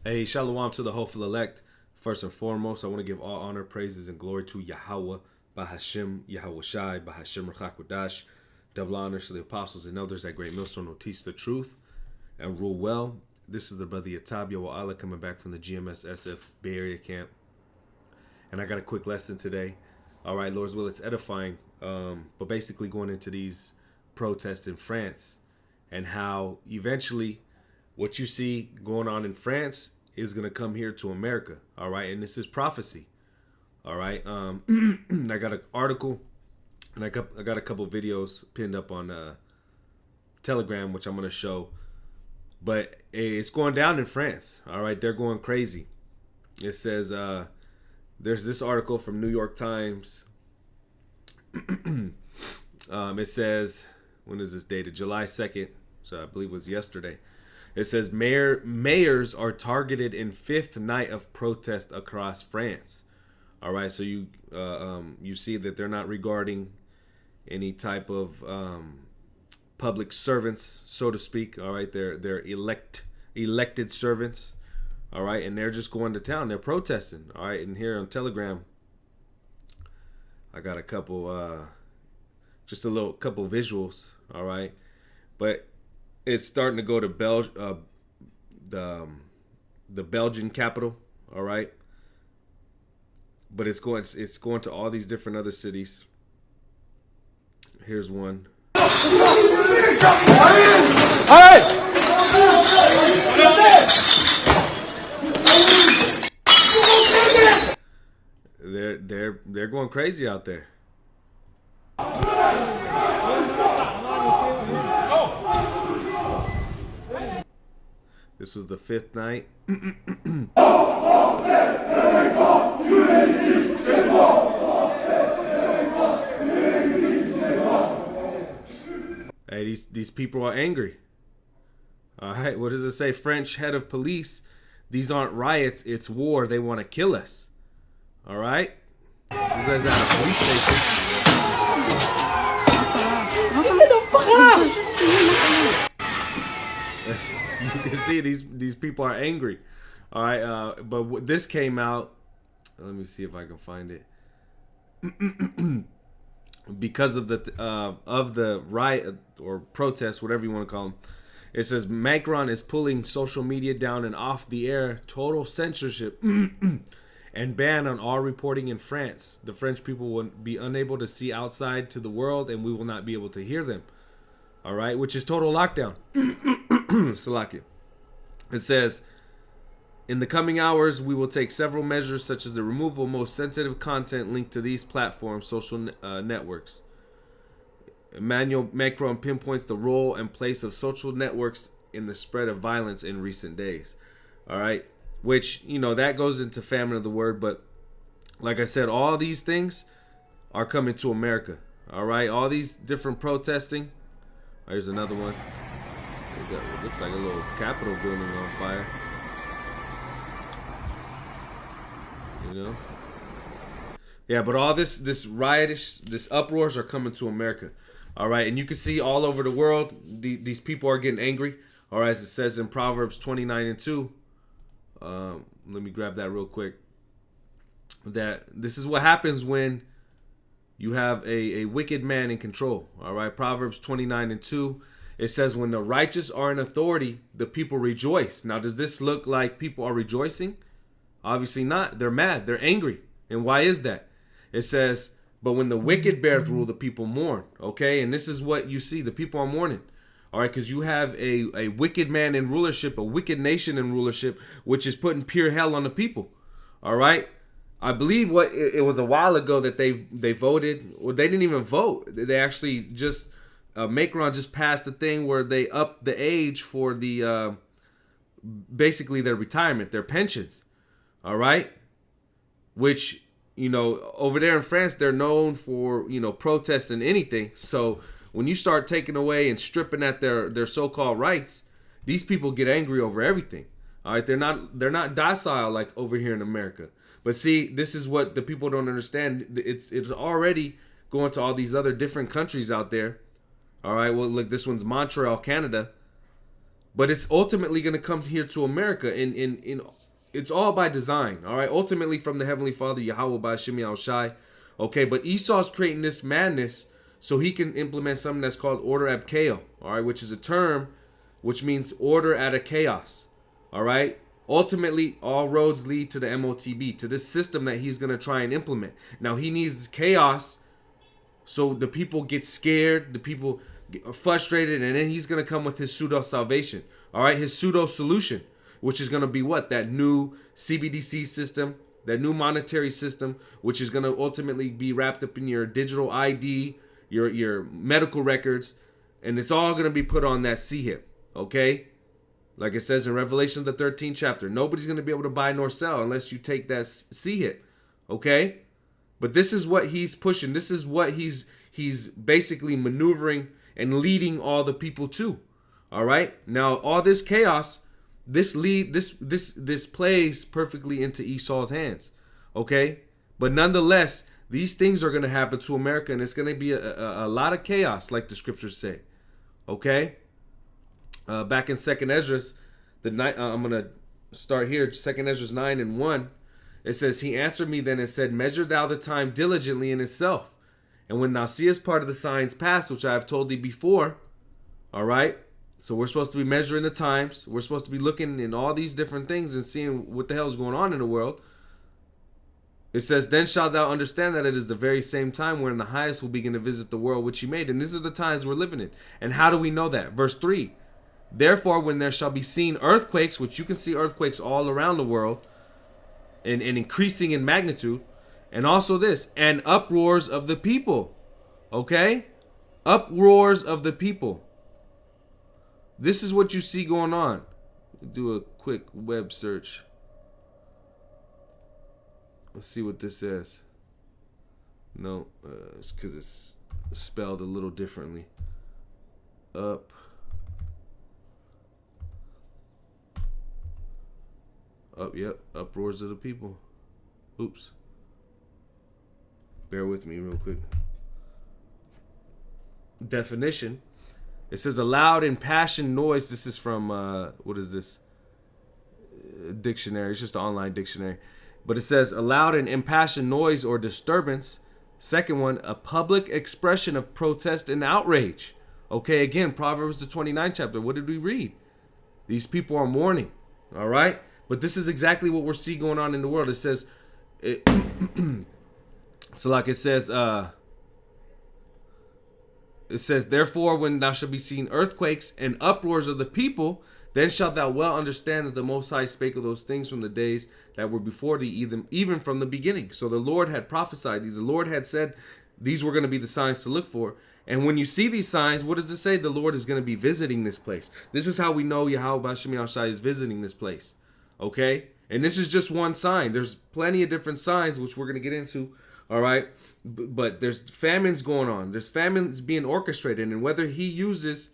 Hey, shalom to the hopeful elect. First and foremost, I want to give all honor, praises, and glory to Yahweh, Bahashem, Yahweh Shai, Bahashem Rechakwadash. Double honors to the apostles and elders at Great Millstone who teach the truth and rule well. This is the brother Yatab Allah coming back from the GMS SF Bay Area camp. And I got a quick lesson today. All right, Lord's will, it's edifying. But basically going into these protests in France and how eventually what you see going on in France is going to come here to America. All right. And this is prophecy. All right. I got an article and I got a couple videos pinned up on Telegram, which I'm going to show. But it's going down in France. All right. They're going crazy. It says there's this article from New York Times. It says, when is this dated? July 2nd. So I believe it was yesterday. It says mayors are targeted in fifth night of protest across France. All right, so you see that they're not regarding any type of public servants, so to speak. All right, they're elected servants. All right, and they're just going to town. They're protesting. All right, and here on Telegram, I got a couple, just a little couple visuals. All right, but it's starting to go to the Belgian capital, all right. But it's going to all these different other cities. Here's one. They're going crazy out there. This was the fifth night. Hey, these people are angry. All right, what does it say? French head of police. These aren't riots, it's war. They want to kill us. All right? This is at a police station. You can see these people are angry. All right, but this came out. Let me see if I can find it. Because of the riot or protest, whatever you want to call them. It says Macron is pulling social media down and off the air, total censorship, and ban on all reporting in France. The French people will be unable to see outside to the world, and we will not be able to hear them. All right, which is total lockdown. Salakia. It says, in the coming hours, we will take several measures such as the removal of most sensitive content linked to these platforms, social networks. Emmanuel Macron pinpoints the role and place of social networks in the spread of violence in recent days. All right, which, that goes into famine of the word. But like I said, all these things are coming to America. All right, all these different protesting. Here's another one. It looks like a little Capitol building on fire. Yeah, but all this riotish, this uproars are coming to America. All right, and you can see all over the world, these people are getting angry. All right, as it says in Proverbs 29:2. Let me grab that real quick. That this is what happens when you have a wicked man in control. All right, Proverbs 29:2. It says, when the righteous are in authority, the people rejoice. Now, does this look like people are rejoicing? Obviously not. They're mad. They're angry. And why is that? It says, but when the wicked beareth rule, the people mourn. Okay, and this is what you see. The people are mourning. All right, because you have a wicked man in rulership, a wicked nation in rulership, which is putting pure hell on the people. All right. I believe it was a while ago that they voted, or they didn't even vote. They actually just Macron just passed a thing where they upped the age for the basically their retirement, their pensions. All right, which over there in France they're known for protesting anything. So when you start taking away and stripping at their so-called rights, these people get angry over everything. All right, they're not docile like over here in America. But see, this is what the people don't understand. It's already going to all these other different countries out there. All right, well, look, this one's Montreal, Canada. but it's ultimately going to come here to America. In it's all by design. All right, ultimately from the Heavenly Father, Yahweh by Shemi Al Shai. Okay, but Esau's creating this madness so he can implement something that's called order ab chaos. All right, which is a term which means order out of chaos. All right. Ultimately, all roads lead to the MOTB, to this system that he's going to try and implement. Now, he needs chaos so the people get scared, the people get frustrated, and then he's going to come with his pseudo salvation. All right, his pseudo solution, which is going to be what? That new CBDC system, that new monetary system, which is going to ultimately be wrapped up in your digital ID, your medical records, and it's all going to be put on that C-hip, okay? Like it says in Revelation, the 13th chapter, nobody's going to be able to buy nor sell unless you take that C-hip, okay? But this is what he's pushing. This is what he's basically maneuvering and leading all the people to. All right? Now, all this chaos, this plays perfectly into Esau's hands. Okay? But nonetheless, these things are going to happen to America, and it's going to be a lot of chaos, like the scriptures say. Okay? Back in 2nd Esdras, I'm going to start here, 2nd Esdras 9:1. It says, he answered me then and said, measure thou the time diligently in itself. And when thou seest part of the signs pass, which I have told thee before, all right? So we're supposed to be measuring the times. We're supposed to be looking in all these different things and seeing what the hell is going on in the world. It says, then shalt thou understand that it is the very same time wherein the highest will begin to visit the world which he made. And these are the times we're living in. And how do we know that? Verse 3, therefore when there shall be seen earthquakes, which you can see earthquakes all around the world, and increasing in magnitude, and also this, and uproars of the people. Okay? Uproars of the people. This is what you see going on. Do a quick web search. Let's see what this says. No, it's because it's spelled a little differently. Yep, uproars of the people. Oops. Bear with me real quick. Definition. It says a loud impassioned noise. This is from, what is this? Dictionary. It's just an online dictionary. But it says a loud and impassioned noise or disturbance. Second one, a public expression of protest and outrage. Okay, again, Proverbs the 29th chapter. What did we read? These people are mourning. All right? But this is exactly what we're seeing going on in the world. It says, so like it says, therefore, when thou shalt be seen earthquakes and uproars of the people, then shalt thou well understand that the Most High spake of those things from the days that were before thee, even from the beginning. So the Lord had prophesied these. The Lord had said these were going to be the signs to look for. And when you see these signs, what does it say? The Lord is going to be visiting this place. This is how we know Yahweh Bashemi Al-Shai is visiting this place. Okay? And this is just one sign. There's plenty of different signs, which we're going to get into. All right? But there's famines going on. There's famines being orchestrated. And whether he uses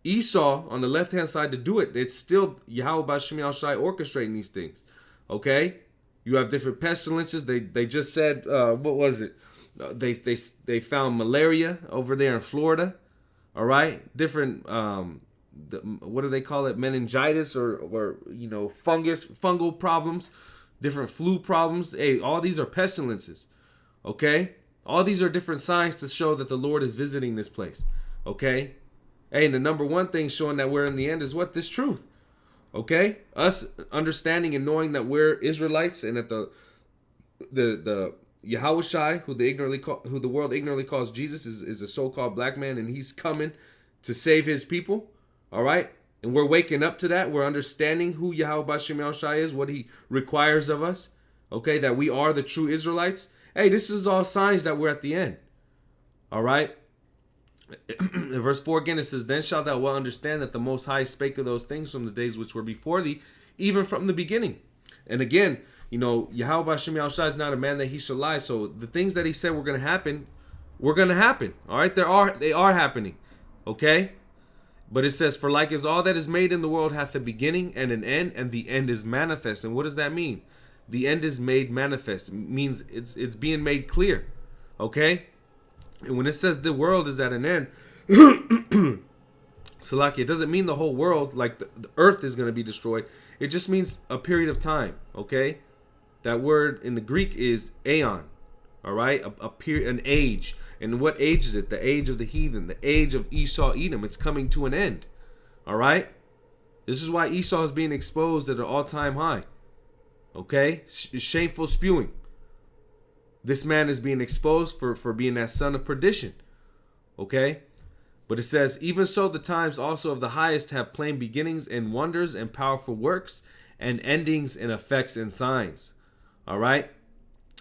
Esau on the left-hand side to do it, it's still Yahweh Bashemi Al-Shai orchestrating these things. Okay? You have different pestilences. They just said, what was it? They found malaria over there in Florida. All right? Different... what do they call it? Meningitis or fungal problems, different flu problems. Hey, all these are pestilences. Okay? All these are different signs to show that the Lord is visiting this place. Okay? Hey, and the number one thing showing that we're in the end is what? This truth. Okay? Us understanding and knowing that we're Israelites and that the Yahweh Shai, who the world ignorantly calls Jesus, is a so-called black man, and he's coming to save his people. All right? And we're waking up to that. We're understanding who Yahweh Bashemi Al-Shai is, what he requires of us. Okay? That we are the true Israelites. Hey, this is all signs that we're at the end. All right? In verse 4 again, it says, then shalt thou well understand that the Most High spake of those things from the days which were before thee, even from the beginning. And again, Yahweh Bashemi Al-Shai is not a man that he shall lie. So the things that he said were going to happen, were going to happen. All right? They are happening. Okay? But it says, for like as all that is made in the world hath a beginning and an end, and the end is manifest. And what does that mean? The end is made manifest. It means it's being made clear. Okay? And when it says the world is at an end, Salaki, it doesn't mean the whole world, like the earth is going to be destroyed. It just means a period of time, okay? That word in the Greek is aeon, all right? A period, an age. And what age is it? The age of the heathen, the age of Esau, Edom. It's coming to an end, all right? This is why Esau is being exposed at an all-time high, okay? Shameful spewing. This man is being exposed for being that son of perdition, okay? But it says, even so, the times also of the highest have plain beginnings and wonders and powerful works and endings and effects and signs. All right?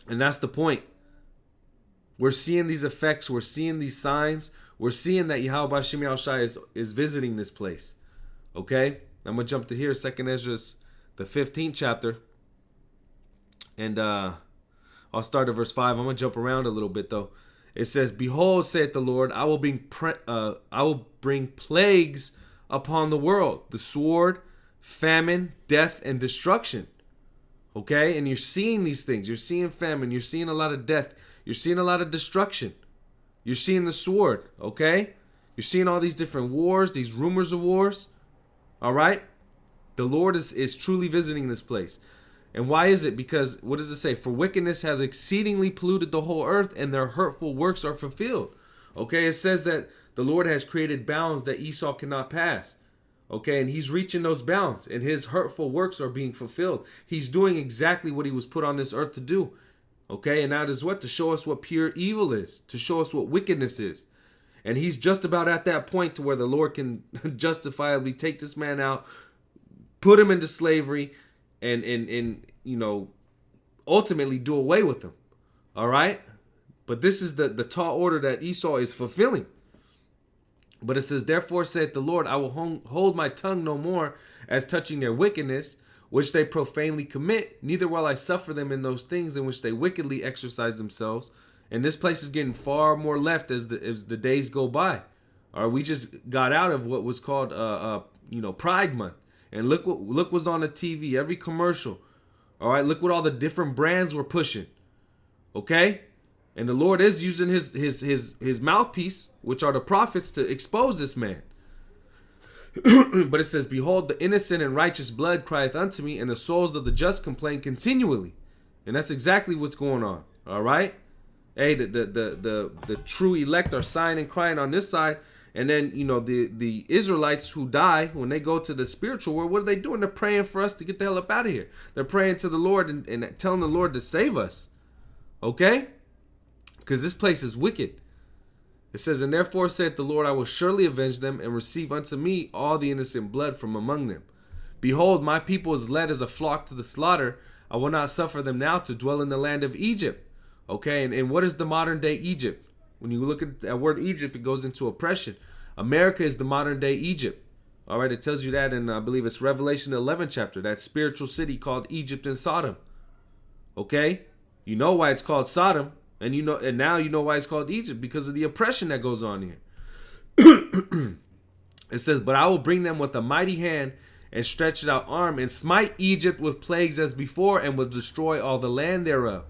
And that's the point. We're seeing these effects. We're seeing these signs. We're seeing that Yahweh Bashim Yahushai is visiting this place. Okay? I'm going to jump to here, 2nd Ezra, the 15th chapter. And I'll start at verse 5. I'm going to jump around a little bit, though. It says, behold, saith the Lord, I will bring plagues upon the world, the sword, famine, death, and destruction. Okay? And you're seeing these things. You're seeing famine. You're seeing a lot of death. You're seeing a lot of destruction. You're seeing the sword. Okay? You're seeing all these different wars, these rumors of wars. All right? The Lord is truly visiting this place. And why is it? Because, what does it say? For wickedness hath exceedingly polluted the whole earth, and their hurtful works are fulfilled. Okay, it says that the Lord has created bounds that Esau cannot pass. Okay, and he's reaching those bounds, and his hurtful works are being fulfilled. He's doing exactly what he was put on this earth to do. Okay, and that is what? To show us what pure evil is, to show us what wickedness is. And he's just about at that point to where the Lord can justifiably take this man out, put him into slavery, and you know, ultimately do away with them. All right? But this is the tall order that Esau is fulfilling. But it says, therefore saith the Lord, I will hold my tongue no more as touching their wickedness, which they profanely commit, neither will I suffer them in those things in which they wickedly exercise themselves. And this place is getting far more left as the days go by. All right, we just got out of what was called Pride Month. And look what's on the TV, every commercial. All right, look what all the different brands were pushing. Okay? And the Lord is using his mouthpiece, which are the prophets, to expose this man. But it says, behold, the innocent and righteous blood crieth unto me, and the souls of the just complain continually. And that's exactly what's going on. All right? Hey, the true elect are sighing and crying on this side. And then, you know, the Israelites who die, when they go to the spiritual world, what are they doing? They're praying for us to get the hell up out of here. They're praying to the Lord and telling the Lord to save us. Okay? Because this place is wicked. It says, and therefore saith the Lord, I will surely avenge them and receive unto me all the innocent blood from among them. Behold, my people is led as a flock to the slaughter. I will not suffer them now to dwell in the land of Egypt. Okay, and what is the modern day Egypt? When you look at that word Egypt, it goes into oppression. America is the modern day Egypt. All right, it tells you that in, I believe it's Revelation 11 chapter, that spiritual city called Egypt and Sodom. Okay, you know why it's called Sodom, and now you know why it's called Egypt, because of the oppression that goes on here. It says, but I will bring them with a mighty hand and stretched out arm and smite Egypt with plagues as before, and will destroy all the land thereof.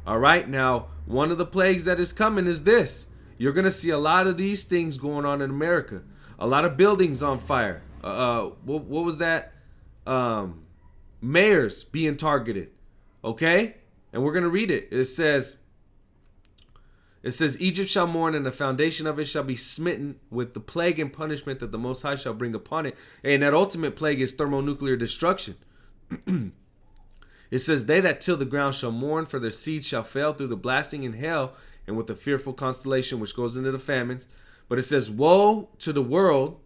All right, now one of the plagues that is coming is this. You're going to see a lot of these things going on in America. A lot of buildings on fire. What was that? Mayors being targeted. Okay? And we're going to read it. It says, Egypt shall mourn, and the foundation of it shall be smitten with the plague and punishment that the Most High shall bring upon it. And that ultimate plague is thermonuclear destruction. It says, they that till the ground shall mourn, for their seed shall fail through the blasting in hell, and with the fearful constellation which goes into the famines. But it says, woe to the world,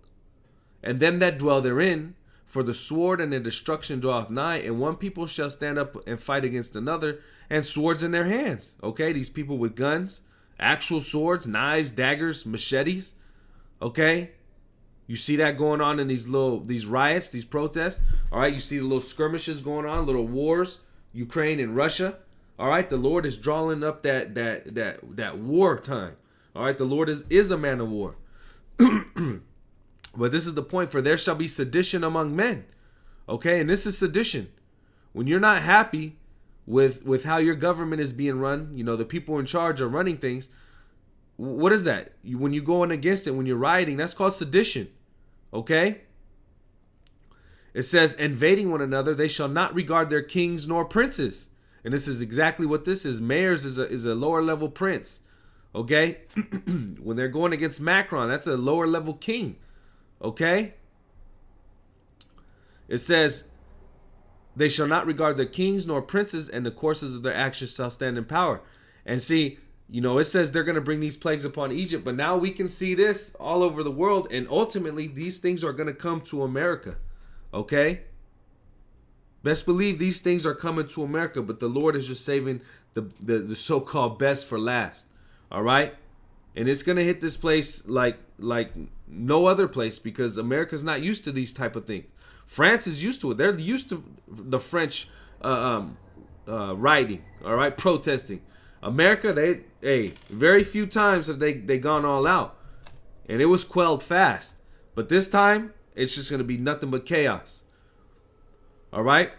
and them that dwell therein, for the sword and the destruction draweth nigh, and one people shall stand up and fight against another, and swords in their hands. Okay, these people with guns, actual swords, knives, daggers, machetes. Okay, you see that going on in these riots, these protests. All right, you see the little skirmishes going on, little wars, Ukraine and Russia. All right, the Lord is drawing up that war time. All right, the Lord is a man of war. But this is the point, for there shall be sedition among men. Okay, and this is sedition. When you're not happy with how your government is being run, you know, the people in charge are running things. What is that? When you're going against it, when you're rioting, that's called sedition. Okay? It says, invading one another, they shall not regard their kings nor princes. And this is exactly what this is. Mayors is a lower level prince. Okay? When they're going against Macron, that's a lower level king. Okay? It says, they shall not regard their kings nor princes, and the courses of their actions shall stand in power. And see, it says they're going to bring these plagues upon Egypt, but now we can see this all over the world, and ultimately these things are going to come to America. Okay? Best believe these things are coming to America, but the Lord is just saving the so-called best for last. All right? And it's going to hit this place like no other place, because America's not used to these type of things. France is used to it. They're used to the French rioting, all right, protesting. America, very few times have they gone all out, and it was quelled fast. But this time, it's just going to be nothing but chaos. All right?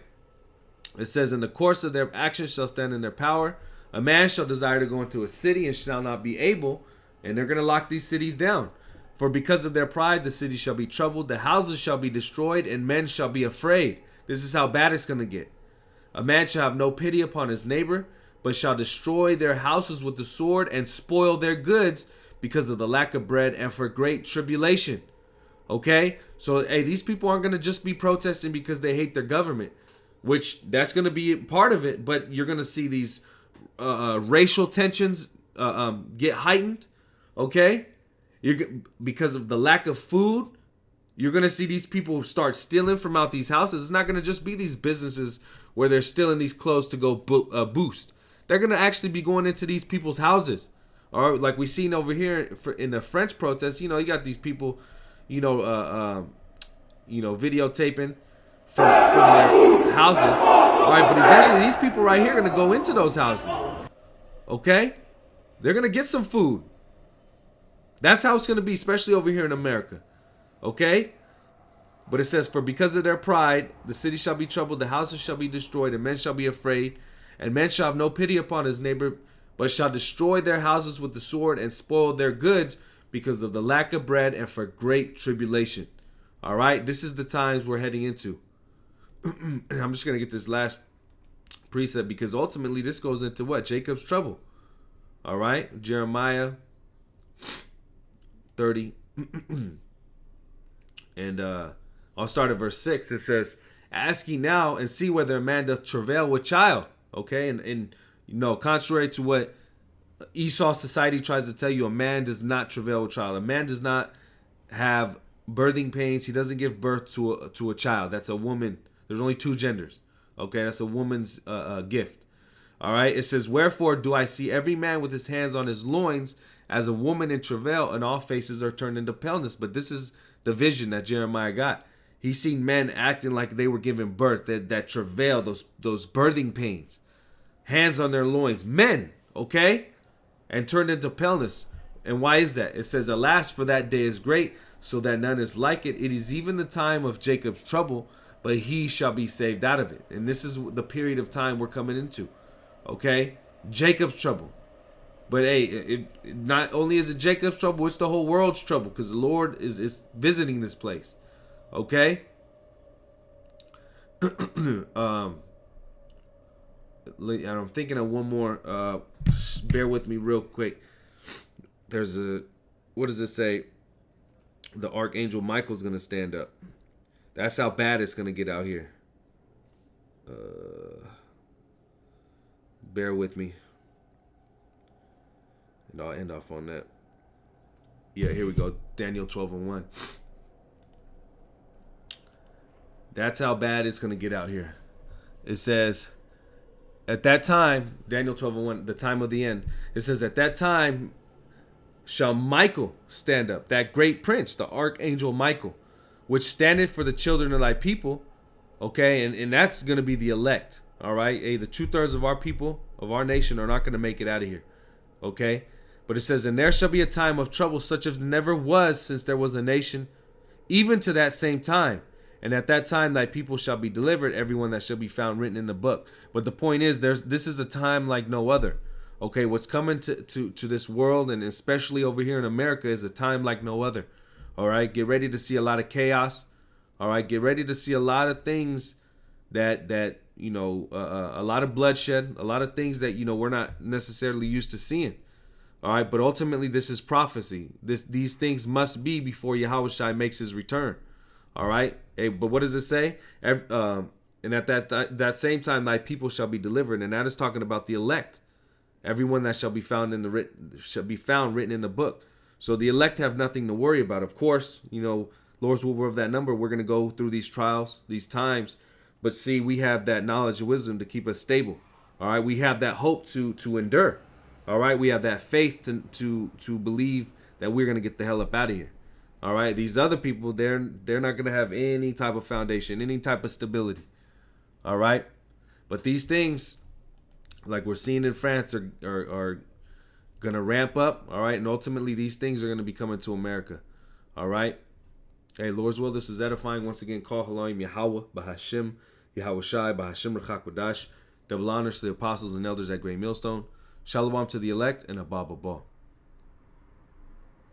It says, in the course of their actions shall stand in their power. A man shall desire to go into a city and shall not be able, and they're going to lock these cities down. For because of their pride, the city shall be troubled, the houses shall be destroyed, and men shall be afraid. This is how bad it's going to get. A man shall have no pity upon his neighbor, but shall destroy their houses with the sword and spoil their goods because of the lack of bread and for great tribulation. Okay? So, these people aren't going to just be protesting because they hate their government, which that's going to be part of it, but you're going to see these racial tensions get heightened. Okay? Because of the lack of food, you're going to see these people start stealing from out these houses. It's not going to just be these businesses where they're stealing these clothes to go boost. They're going to actually be going into these people's houses. Or like we seen over here in the French protests, you got these people, videotaping from their houses. All right, but eventually these people right here are going to go into those houses. Okay? They're going to get some food. That's how it's going to be, especially over here in America. Okay? But it says, for because of their pride, the city shall be troubled, the houses shall be destroyed, and men shall be afraid. And man shall have no pity upon his neighbor, but shall destroy their houses with the sword and spoil their goods because of the lack of bread and for great tribulation. All right? This is the times we're heading into. I'm just going to get this last precept because ultimately this goes into what? Jacob's trouble. All right? Jeremiah 30. And I'll start at verse 6. It says, ask ye now and see whether a man doth travail with child. Okay? And contrary to what Esau society tries to tell you, a man does not travail with child. A man does not have birthing pains. He doesn't give birth to a child. That's a woman. There's only two genders. Okay? That's a woman's gift. All right? It says, wherefore do I see every man with his hands on his loins as a woman in travail, and all faces are turned into paleness. But this is the vision that Jeremiah got. He seen men acting like they were giving birth, that travail, those birthing pains, hands on their loins, men, okay, and turned into paleness. And why is that? It says, alas, for that day is great, so that none is like it. It is even the time of Jacob's trouble, but he shall be saved out of it. And this is the period of time we're coming into, okay? Jacob's trouble. But it not only is it Jacob's trouble, it's the whole world's trouble, because the Lord is visiting this place. Okay? I'm thinking of one more. Bear with me real quick. There's what does it say? The Archangel Michael's going to stand up. That's how bad it's going to get out here. Bear with me. And I'll end off on that. Yeah, here we go. Daniel 12:1. That's how bad it's going to get out here. It says, at that time, Daniel 12:1, the time of the end. It says, at that time shall Michael stand up, that great prince, the archangel Michael, which standeth for the children of thy people. Okay, and that's going to be the elect. All right, the 2/3 of our people, of our nation, are not going to make it out of here. Okay. But it says, and there shall be a time of trouble such as never was since there was a nation, even to that same time. And at that time thy people shall be delivered, everyone that shall be found written in the book. But the point is, this is a time like no other. Okay, what's coming to this world, and especially over here in America, is a time like no other. All right, get ready to see a lot of chaos. All right, get ready to see a lot of things that a lot of bloodshed, a lot of things that we're not necessarily used to seeing. All right, but ultimately this is prophecy. These things must be before Yahushua makes his return. All right, hey, but what does it say? And at that same time, thy people shall be delivered, and that is talking about the elect. Everyone that shall be found written in the book. So the elect have nothing to worry about. Of course, Lord's will of that number. We're going to go through these trials, these times, but see, we have that knowledge and wisdom to keep us stable. All right, we have that hope to endure. All right, we have that faith to believe that we're going to get the hell up out of here. All right, these other people, they're not going to have any type of foundation, any type of stability. All right, but these things, like we're seeing in France, are going to ramp up. All right, and ultimately these things are going to be coming to America. All right. Hey, Lord's will, this is edifying. Once again, call Haloim Yahweh, Bahashim, Yahweh Shai, Bahashim Rechak Wadash. Double honors to the apostles and elders at Great Millstone. Shalom to the elect, and Abba Baba.